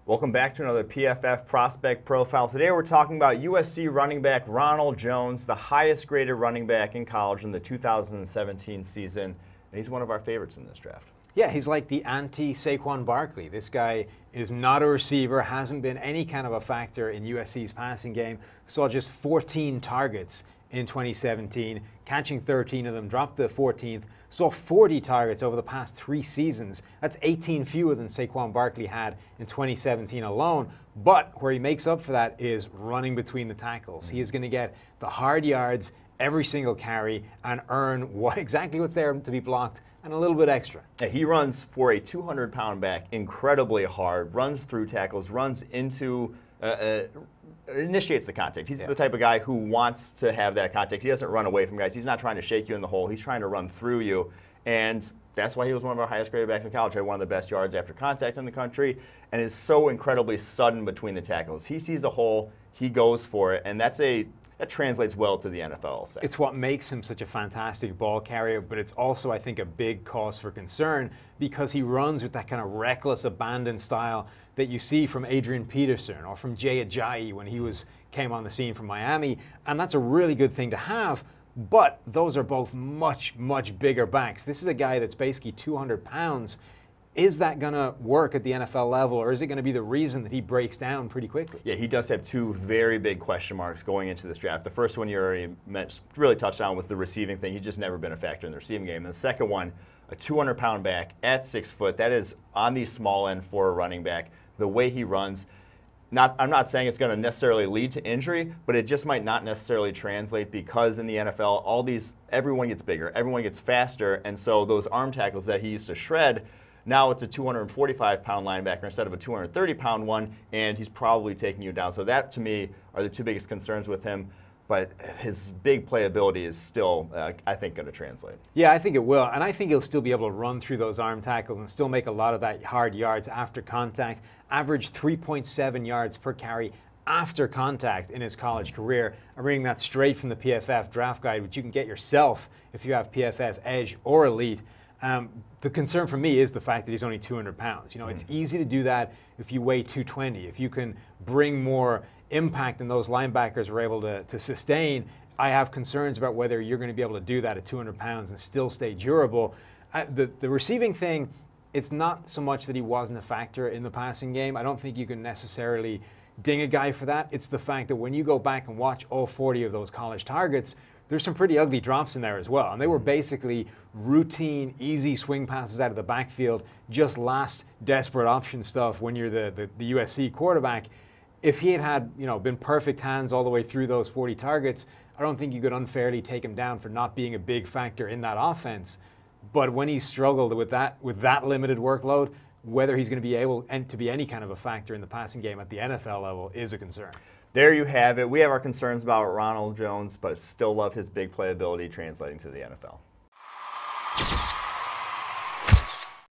Welcome back to another PFF Prospect Profile. Today we're talking about USC running back Ronald Jones, the highest graded running back in college in the 2017 season, and he's one of our favorites in this draft. Yeah, he's like the anti-Saquon Barkley. This guy is not a receiver, hasn't been any kind of a factor in USC's passing game, saw just 14 targets in 2017, catching 13 of them, dropped the 14th, saw 40 targets over the past 3 seasons. That's 18 fewer than Saquon Barkley had in 2017 alone. But where he makes up for that is running between the tackles. He is going to get the hard yards every single carry and earn exactly what's there to be blocked and a little bit extra. Yeah, he runs for a 200-pound back incredibly hard, runs through tackles, runs into initiates the contact. He's the type of guy who wants to have that contact. He doesn't run away from guys. He's not trying to shake you in the hole. He's trying to run through you. And that's why he was one of our highest graded backs in college. Had one of the best yards after contact in the country and is so incredibly sudden between the tackles. He sees a hole, he goes for it, and that translates well to the NFL. It's what makes him such a fantastic ball carrier, but it's also, I think, a big cause for concern because he runs with that kind of reckless abandon style that you see from Adrian Peterson or from Jay Ajayi when he came on the scene from Miami, and that's a really good thing to have, but those are both much, much bigger backs. This is a guy that's basically 200 pounds. Is that going to work at the NFL level, or is it going to be the reason that he breaks down pretty quickly? Yeah, he does have 2 very big question marks going into this draft. The first one you already really touched on was the receiving thing. He's just never been a factor in the receiving game. And the second one, a 200-pound back at 6 foot, that is on the small end for a running back. The way he runs, I'm not saying it's going to necessarily lead to injury, but it just might not necessarily translate because in the NFL, everyone gets bigger, everyone gets faster, and so those arm tackles that he used to shred, now it's a 245-pound linebacker instead of a 230-pound one, and he's probably taking you down. So that, to me, are the 2 biggest concerns with him. But his big playability is still, I think, going to translate. Yeah, I think it will. And I think he'll still be able to run through those arm tackles and still make a lot of that hard yards after contact. Average 3.7 yards per carry after contact in his college career. I'm reading that straight from the PFF draft guide, which you can get yourself if you have PFF Edge or Elite. The concern for me is the fact that he's only 200 pounds. You know, it's easy to do that if you weigh 220. If you can bring more impact than those linebackers are able to sustain, I have concerns about whether you're going to be able to do that at 200 pounds and still stay durable. The receiving thing, it's not so much that he wasn't a factor in the passing game. I don't think you can necessarily ding a guy for that. It's the fact that when you go back and watch all 40 of those college targets, there's some pretty ugly drops in there as well. And they were basically routine, easy swing passes out of the backfield, just last desperate option stuff when you're the USC quarterback. If he had been perfect hands all the way through those 40 targets, I don't think you could unfairly take him down for not being a big factor in that offense. But when he's struggled with that limited workload, whether he's going to be able to be any kind of a factor in the passing game at the NFL level is a concern. There you have it. We have our concerns about Ronald Jones, but still love his big playability translating to the NFL.